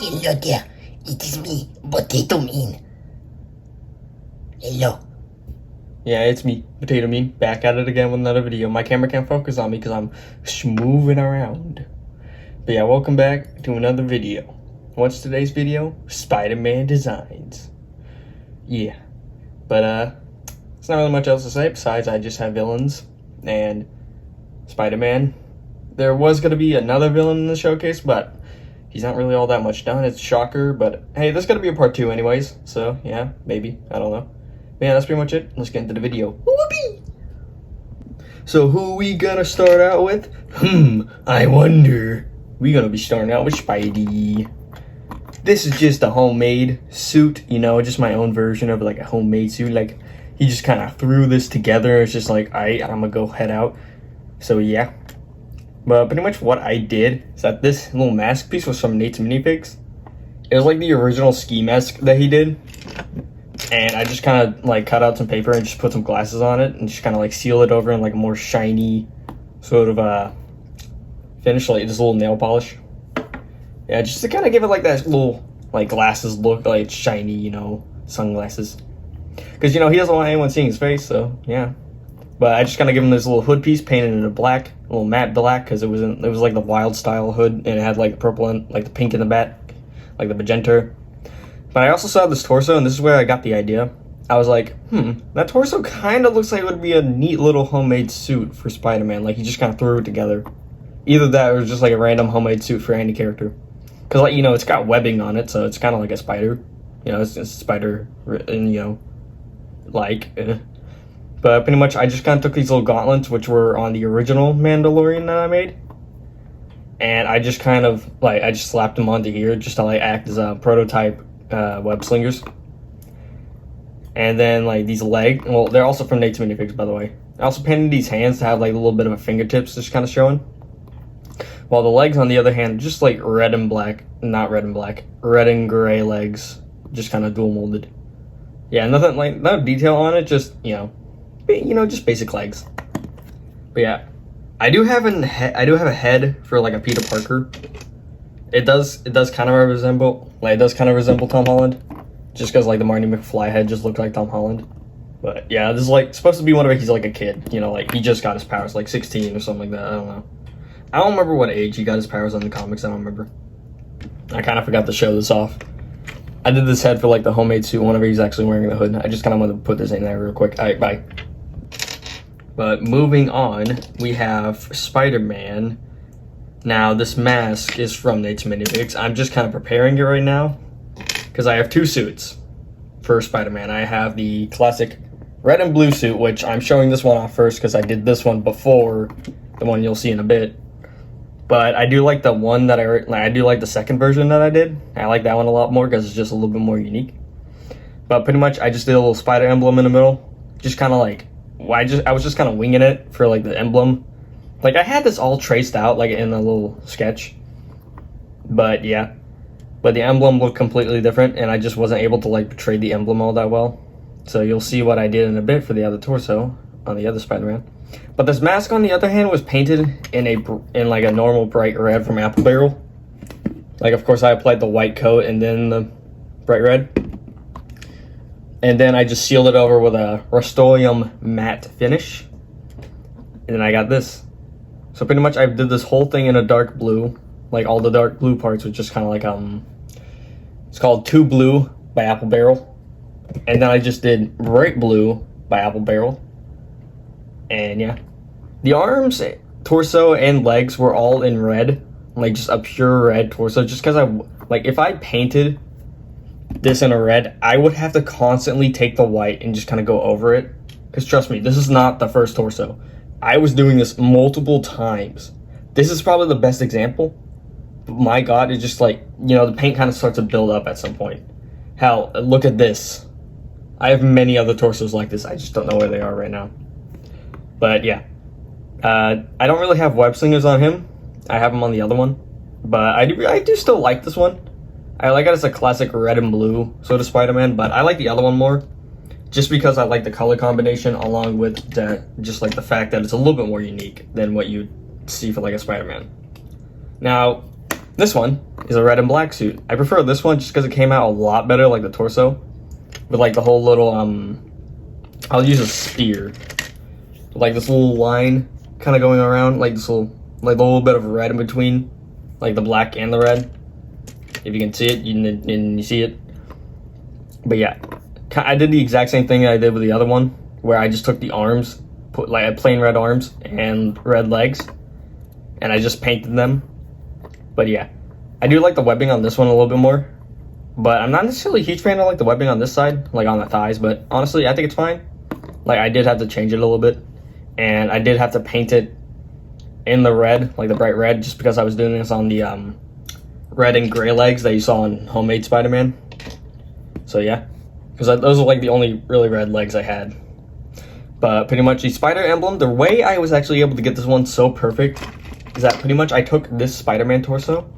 Hello there, it is me, Potato Man. Hello. Yeah, it's me, Potato Me, back at it again with another video. My camera can't focus on me because I'm moving around. But yeah, welcome back to another video. What's today's video? Spider-Man designs. Yeah, but it's not really much else to say besides I just have villains and Spider-Man. There was going to be another villain in the showcase, but he's not really all that much done. It's Shocker, but hey, there's going to be a part 2 anyways, so yeah, maybe, I don't know. But yeah, that's pretty much it. Let's get into the video. Whoopee! So who we gonna start out with? I wonder. We gonna be starting out with Spidey. This is just a homemade suit, you know, just my own version of like a homemade suit. Like, he just kind of threw this together. It's just like, I'm gonna go head out. So yeah. But pretty much what I did is that this little mask piece was from Nate's Minifigs. It was like the original ski mask that he did. And I just kind of like cut out some paper and just put some glasses on it and just kind of like seal it over in like a more shiny sort of finish, like this little nail polish. Yeah, just to kind of give it like that little like glasses look, like shiny, you know, sunglasses. Because, you know, he doesn't want anyone seeing his face, so yeah. But I just kind of give him this little hood piece painted in a black, a little matte black, because it was like the wild style hood, and it had like the purple and like the pink in the back, like the magenta. But I also saw this torso, and this is where I got the idea. I was like, that torso kind of looks like it would be a neat little homemade suit for Spider-Man. Like, he just kind of threw it together. Either that or just like a random homemade suit for any character. Because, like, you know, it's got webbing on it, so it's kind of like a spider. You know, it's a spider, and, you know, like. But pretty much I just kind of took these little gauntlets, which were on the original Mandalorian that I made. And I just kind of, like, I just slapped them onto here just to, like, act as a prototype web slingers. And then like these legs, well, they're also from Nate's Minifigs, by the way. I also painted these hands to have like a little bit of a fingertips just kind of showing, while the legs on the other hand just like red and black, not red and black, red and gray legs, just kind of dual molded. Yeah, nothing like, no detail on it, just you know, just basic legs. But yeah, I do have a head for like a Peter Parker. It does kind of resemble Tom Holland, just because like the Marty McFly head just looked like Tom Holland. But yeah, this is like supposed to be one of he's like a kid, you know, like he just got his powers, like 16 or something like that. I don't know. I don't remember what age he got his powers on the comics. I don't remember. I kind of forgot to show this off. I did this head for like the homemade suit whenever he's actually wearing the hood. I just kind of wanted to put this in there real quick. All right, bye. But moving on, we have Spider-Man. Now, this mask is from Nate's Minifigs. I'm just kind of preparing it right now because I have 2 suits for Spider-Man. I have the classic red and blue suit, which I'm showing this one off first because I did this one before the one you'll see in a bit. But I do like the one that I do like the second version that I did. I like that one a lot more because it's just a little bit more unique. But pretty much I just did a little spider emblem in the middle. Just kind of like, I was just kind of winging it for like the emblem. Like, I had this all traced out, like, in a little sketch. But, yeah. But the emblem looked completely different, and I just wasn't able to, like, portray the emblem all that well. So you'll see what I did in a bit for the other torso on the other Spider-Man. But this mask, on the other hand, was painted in like, a normal bright red from Apple Barrel. Like, of course, I applied the white coat and then the bright red. And then I just sealed it over with a Rust-Oleum matte finish. And then I got this. So pretty much I did this whole thing in a dark blue, like all the dark blue parts was just kind of like, it's called 2 Blue by Apple Barrel. And then I just did bright blue by Apple Barrel. And yeah, the arms, torso, and legs were all in red, like just a pure red torso, just because if I painted this in a red, I would have to constantly take the white and just kind of go over it. Because trust me, this is not the first torso. I was doing this multiple times. This is probably the best example. But my God, it's just like, you know, the paint kind of starts to build up at some point. Hell, look at this. I have many other torsos like this. I just don't know where they are right now. But yeah. I don't really have web slingers on him. I have him on the other one. But I do still like this one. I like it as a classic red and blue sort of Spider-Man, but I like the other one more. Just because I like the color combination, along with just like the fact that it's a little bit more unique than what you'd see for like a Spider-Man. Now, this one is a red and black suit. I prefer this one just because it came out a lot better, like the torso, with like the whole little I'll use a spear, like this little line kind of going around, like this little, like the little bit of red in between, like the black and the red. If you can see it, you see it. But yeah, I did the exact same thing I did with the other one, where I just took the arms, put like plain red arms and red legs, and I just painted them. But yeah, I do like the webbing on this one a little bit more, but I'm not necessarily a huge fan of like the webbing on this side, like on the thighs, but honestly, I think it's fine. Like I did have to change it a little bit, and I did have to paint it in the red, like the bright red, just because I was doing this on the red and gray legs that you saw in Homemade Spider-Man. So yeah, because those are like the only really red legs I had. But pretty much the spider emblem, the way I was actually able to get this one so perfect is that pretty much I took this Spider-Man torso,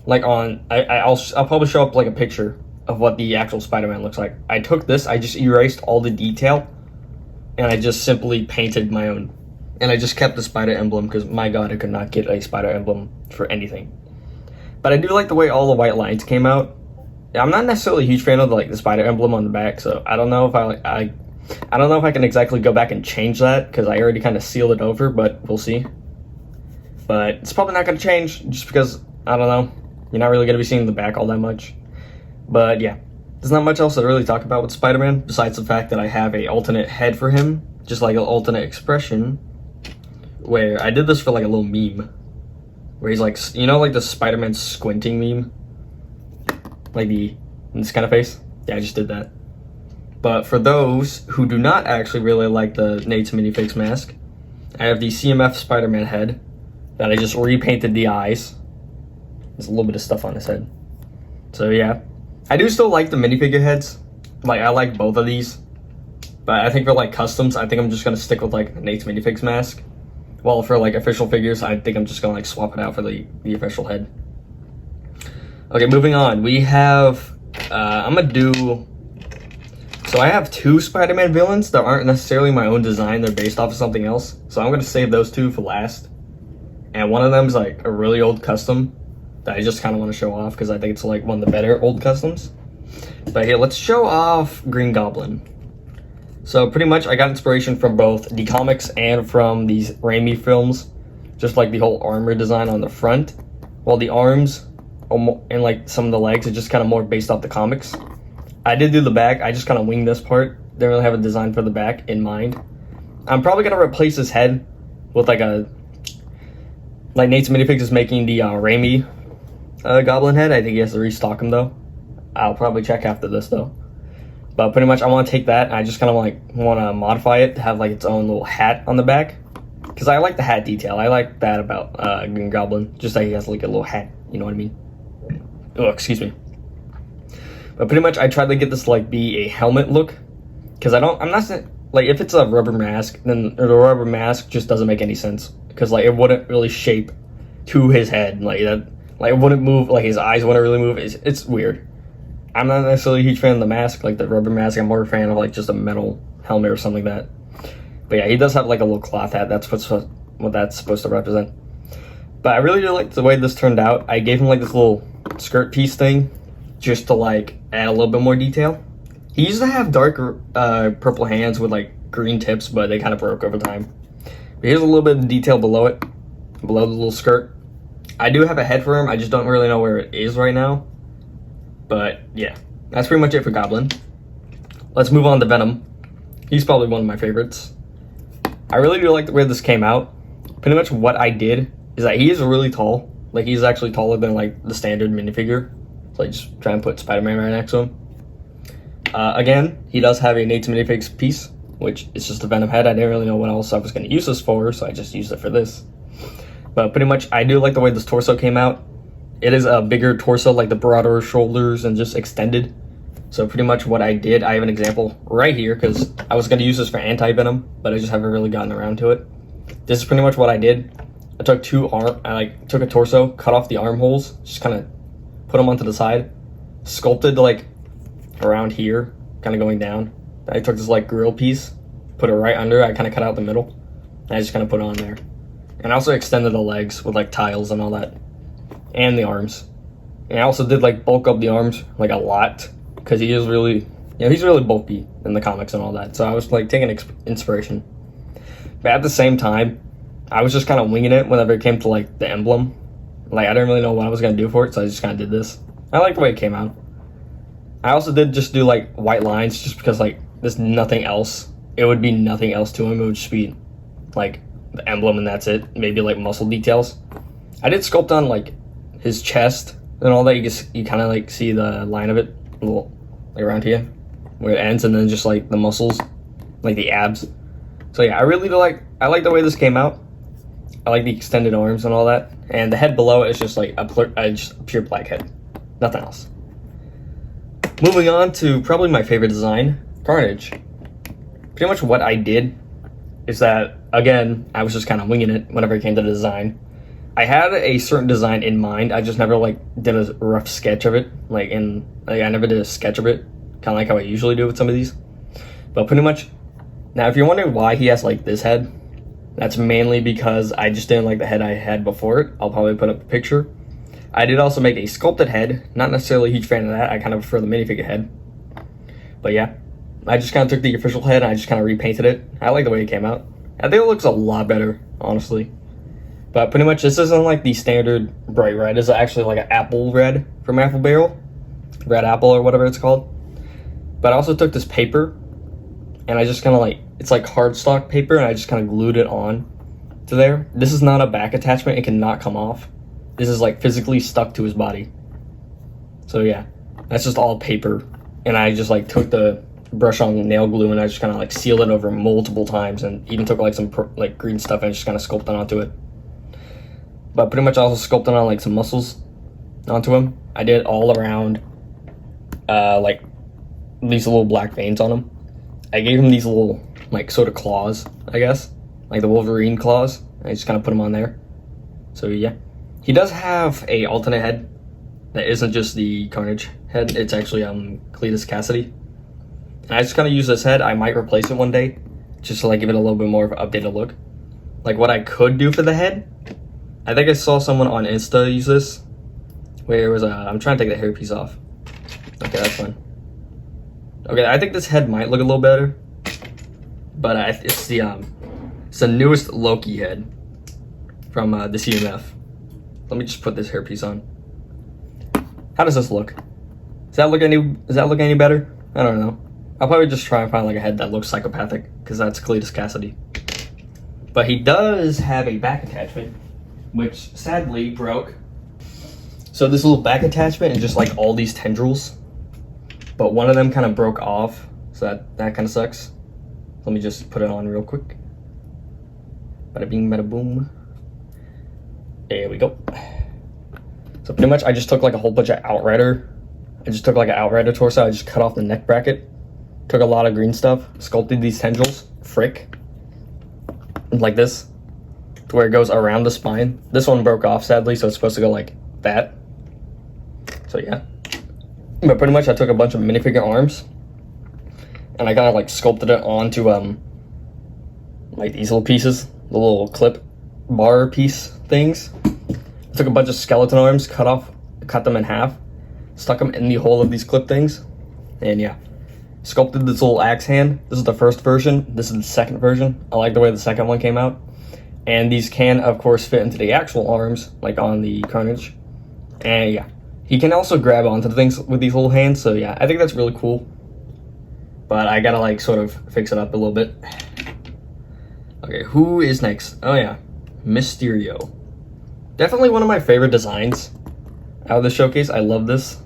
like on, I'll probably show up like a picture of what the actual Spider-Man looks like. I took this, I just erased all the detail, and I just simply painted my own. And I just kept the spider emblem because my god, I could not get a spider emblem for anything. But I do like the way all the white lines came out. I'm not necessarily a huge fan of the spider emblem on the back, so I don't know if I don't know if I can exactly go back and change that because I already kind of sealed it over, but we'll see. But it's probably not going to change just because, I don't know, you're not really going to be seeing the back all that much. But yeah, there's not much else to really talk about with Spider-Man besides the fact that I have a alternate head for him, just like an alternate expression, where I did this for like a little meme, where he's like, you know, like the Spider-Man squinting meme? Like this kind of face? Yeah, I just did that. But for those who do not actually really like the Nate's Minifix mask, I have the CMF Spider-Man head that I just repainted the eyes. There's a little bit of stuff on his head. So yeah, I do still like the minifigure heads. Like I like both of these, but I think for like customs, I think I'm just gonna stick with like Nate's Minifix mask. While for like official figures, I think I'm just gonna like swap it out for the official head. Okay, moving on. We have I'm gonna do. So I have two Spider-Man villains that aren't necessarily my own design. They're based off of something else. So I'm going to save those two for last. And one of them is like a really old custom that I just kind of want to show off because I think it's like one of the better old customs. But here, let's show off Green Goblin. So pretty much I got inspiration from both the comics and from these Raimi films. Just like the whole armor design on the front. While the arms and like some of the legs are just kind of more based off the comics. I did do the back, I just kind of winged this part. Didn't really have a design for the back in mind. I'm probably going to replace his head with like Nate's Minifix is making the Raimi Goblin head. I think he has to restock him though. I'll probably check after this though. But pretty much I want to take that and I just kind of like want to modify it to have like its own little hat on the back. Because I like the hat detail. I like that about Green Goblin. Just that he has like a little hat, you know what I mean? Oh, excuse me. But pretty much I tried to get this to like be a helmet look, because I'm not like, if it's a rubber mask, then the rubber mask just doesn't make any sense, because like it wouldn't really shape to his head like that, like it wouldn't move, like his eyes wouldn't really move. It's weird. I'm not necessarily a huge fan of the mask, like the rubber mask. I'm more a fan of like just a metal helmet or something like that. But yeah, he does have like a little cloth hat. That's what that's supposed to represent. But I really do like the way this turned out. I gave him like this little skirt piece thing, just to like add a little bit more detail. He used to have dark purple hands with like green tips, but they kind of broke over time. But here's a little bit of detail below it, below the little skirt. I do have a head for him, I just don't really know where it is right now. But yeah, that's pretty much it for Goblin. Let's move on to Venom. He's probably one of my favorites. I really do like the way this came out. Pretty much what I did is that he is really tall. Like he's actually taller than like the standard minifigure. So I just try and put Spider-Man right next to him. Again, he does have a Nate's Minifix piece, which is just a Venom head. I didn't really know what else I was going to use this for, so I just used it for this. But pretty much, I do like the way this torso came out. It is a bigger torso, like the broader shoulders and just extended. So pretty much what I did, I have an example right here, because I was going to use this for anti-Venom, but I just haven't really gotten around to it. This is pretty much what I did. I took took a torso, cut off the armholes, just kind of put them onto the side, sculpted like around here, kind of going down. I took this like grill piece, put it right under, I kind of cut out the middle, and I just kind of put it on there. And I also extended the legs with like tiles and all that, and the arms. And I also did like bulk up the arms like a lot because he is really, he's really bulky in the comics and all that. So I was like taking inspiration. But at the same time, I was just kind of winging it whenever it came to like the emblem. Like I didn't really know what I was gonna do for it, so I just kind of did this. I like the way it came out. I also did just do like white lines just because like there's nothing else. It would be nothing else to him. It would just be like the emblem and that's it. Maybe like muscle details. I did sculpt on like his chest and all that. You kind of like see the line of it a little like around here where it ends, and then just like the muscles, like the abs. So yeah, I like the way this came out. I like the extended arms and all that, and the head below is just like just a pure black head, nothing else. Moving on to probably my favorite design, Carnage. Pretty much what I did is that, again, I was just kind of winging it whenever it came to the design. I had a certain design in mind. I just never like did a rough sketch of it. I never did a sketch of it, kind of like how I usually do with some of these. But pretty much, now if you're wondering why he has like this head, that's mainly because I just didn't like the head I had before it. I'll probably put up a picture. I did also make a sculpted head. Not necessarily a huge fan of that. I kind of prefer the minifigure head. But yeah, I just kind of took the official head and I just kind of repainted it. I like the way it came out. I think it looks a lot better, honestly. But pretty much this isn't like the standard bright red. It's actually like an apple red from Apple Barrel. Red apple or whatever it's called. But I also took this paper and I just kind of like, it's like cardstock paper, and I just kind of glued it on to there. This is not a back attachment. It cannot come off. This is like physically stuck to his body. So yeah, that's just all paper. And I just like took the brush on nail glue and I just kind of like sealed it over multiple times, and even took like some like green stuff and just kind of sculpted onto it. But pretty much also sculpted on like some muscles onto him. I did all around like these little black veins on him. I gave him these little like sort of claws, I guess, like the Wolverine claws. I just kind of put them on there. So yeah, he does have a alternate head that isn't just the Carnage head. It's actually Cletus Cassidy. And I just kind of use this head. I might replace it one day, just to like give it a little bit more of an updated look. Like what I could do for the head, I think I saw someone on Insta use this, where it was I'm trying to take the hairpiece off. Okay, that's fine. Okay, I think this head might look a little better, but it's the newest Loki head from the CMF. Let me just put this hairpiece on. How does this look? Does that look any better? I don't know. I'll probably just try and find like a head that looks psychopathic, because that's Cletus Cassidy. But he does have a back attachment, which sadly broke. So this little back attachment is just like all these tendrils, but one of them kind of broke off, so that kind of sucks. Let me just put it on real quick. Bada bing, bada boom. There we go. So pretty much I just took like a whole bunch of Outrider. I just took like an Outrider torso. I just cut off the neck bracket. Took a lot of green stuff. Sculpted these tendrils. Frick. Like this. To where it goes around the spine. This one broke off sadly, so it's supposed to go like that. So yeah. But pretty much I took a bunch of minifigure arms. And I kind of like sculpted it onto like these little pieces. The little clip bar piece things. I took a bunch of skeleton arms, cut them in half. Stuck them in the hole of these clip things. And yeah. Sculpted this little axe hand. This is the first version. This is the second version. I like the way the second one came out. And these can, of course, fit into the actual arms, like on the Carnage. And yeah, he can also grab onto the things with these little hands. So yeah, I think that's really cool. But I gotta like sort of fix it up a little bit. Okay, who is next? Oh yeah, Mysterio. Definitely one of my favorite designs out of the showcase. I love this.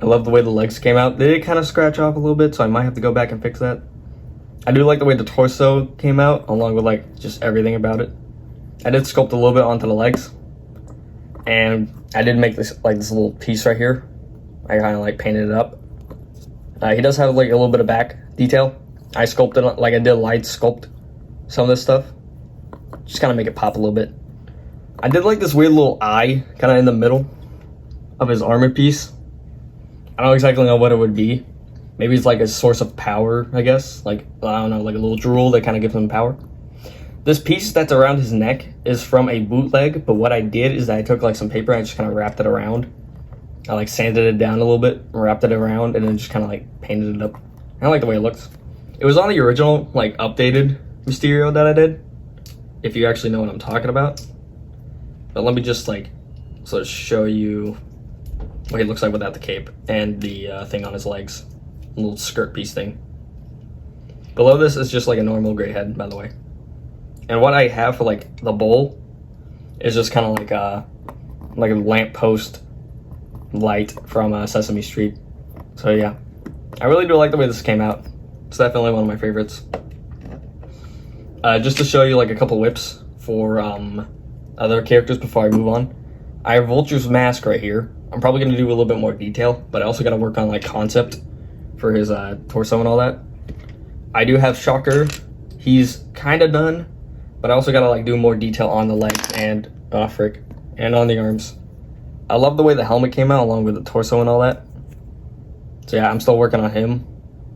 I love the way the legs came out. They did kind of scratch off a little bit, so I might have to go back and fix that. I do like the way the torso came out, along with like just everything about it. I did sculpt a little bit onto the legs, and I did make this like this little piece right here. I kind of like painted it up. He does have like a little bit of back detail. I sculpted like I did light sculpt some of this stuff, just kind of make it pop a little bit. I did like this weird little eye kind of in the middle of his armor piece. I don't exactly know what it would be. Maybe it's like a source of power, I guess. Like, I don't know, like a little drool that kind of gives him power. This piece that's around his neck is from a bootleg, but what I did is that I took like some paper and I just kind of wrapped it around I like sanded it down a little bit, wrapped it around, and then just kind of like painted it up. I like the way it looks. It was on the original, like, updated Mysterio that I did, if you actually know what I'm talking about. But let me just, like, sort of show you what he looks like without the cape and the thing on his legs. A little skirt piece thing. Below this is just like a normal gray head, by the way. And what I have for, like, the bowl is just kind of like a lamppost light from Sesame Street. So, yeah. I really do like the way this came out. It's definitely one of my favorites. Just to show you like a couple whips for other characters before I move on. I have Vulture's mask right here. I'm probably going to do a little bit more detail, but I also got to work on like concept for his torso and all that. I do have Shocker. He's kind of done, but I also got to like do more detail on the legs and and on the arms. I love the way the helmet came out along with the torso and all that. So yeah, I'm still working on him.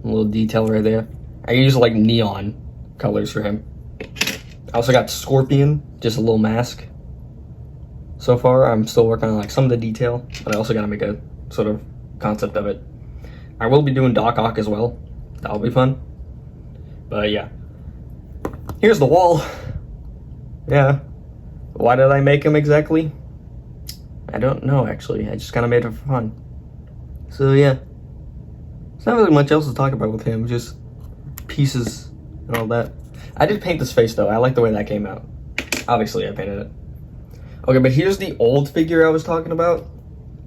A little detail right there. I use like neon colors for him. I also got Scorpion, just a little mask. So far, I'm still working on like some of the detail, but I also gotta make a sort of concept of it. I will be doing Doc Ock as well. That'll be fun. But yeah. Here's the wall. Yeah. Why did I make him exactly? I don't know actually. I just kinda made it for fun. So yeah. There's not really much else to talk about with him, just pieces and all that. I did paint this face though. I like the way that came out. Obviously, I painted it. Okay, but here's the old figure I was talking about.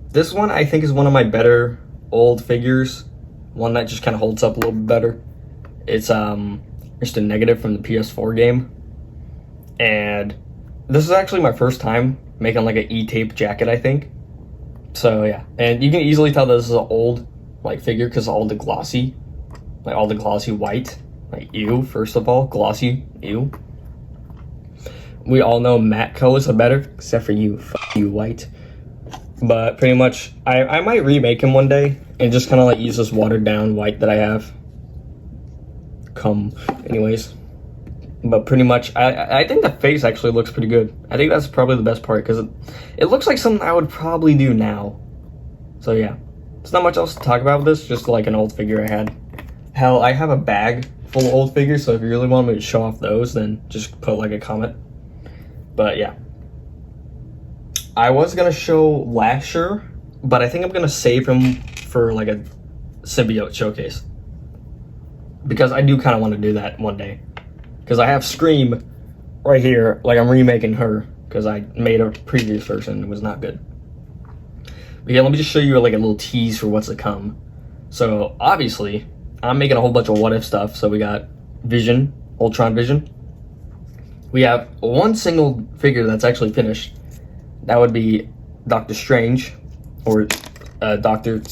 This one I think is one of my better old figures. One that just kind of holds up a little bit better. It's just a negative from the PS4 game. And this is actually my first time making like an E-tape jacket, I think. So yeah, and you can easily tell this is an old like figure because all the glossy white, like ew. First of all, glossy, ew. We all know matte colors are better, except for you, you white. But pretty much, I might remake him one day and just kind of like use this watered down white that I have. Anyways. But pretty much, I think the face actually looks pretty good. I think that's probably the best part because it looks like something I would probably do now. So yeah. There's not much else to talk about with this, just like an old figure I had. Hell, I have a bag full of old figures, so if you really want me to show off those, then just put like a comment. But yeah. I was gonna show Lasher, but I think I'm gonna save him for like a symbiote showcase. Because I do kind of want to do that one day. Because I have Scream right here, like I'm remaking her, because I made a previous version and it was not good. But yeah, let me just show you like a little tease for what's to come. So obviously, I'm making a whole bunch of what if stuff. So we got Vision, Ultron Vision. We have one single figure that's actually finished. That would be Doctor Strange, or Doctor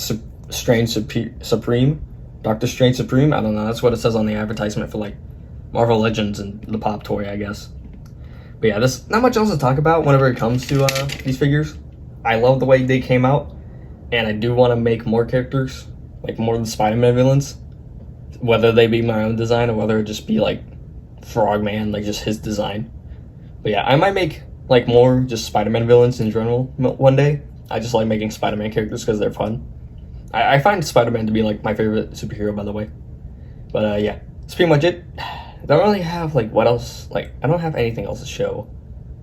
Strange Supreme. Doctor Strange Supreme, I don't know, that's what it says on the advertisement for like Marvel Legends and the Pop Toy, I guess. But yeah, there's not much else to talk about whenever it comes to these figures. I love the way they came out, and I do want to make more characters, like more of the Spider-Man villains, whether they be my own design or whether it just be like Frogman, like just his design. But yeah, I might make like more just Spider-Man villains in general one day. I just like making Spider-Man characters because they're fun. I find Spider-Man to be like my favorite superhero, by the way. But yeah, that's pretty much it. I don't really have like what else, like I don't have anything else to show.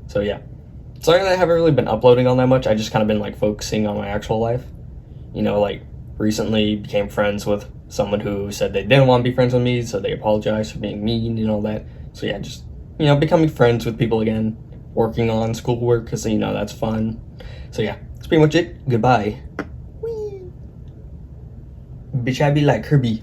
So yeah. Sorry that I haven't really been uploading all that much. I just kind of been like focusing on my actual life. You know, like recently became friends with someone who said they didn't want to be friends with me, so they apologized for being mean and all that. So yeah, just, you know, becoming friends with people again, working on schoolwork because, you know, that's fun. So yeah, that's pretty much it. Goodbye. Whee! Bitch, I be like Kirby.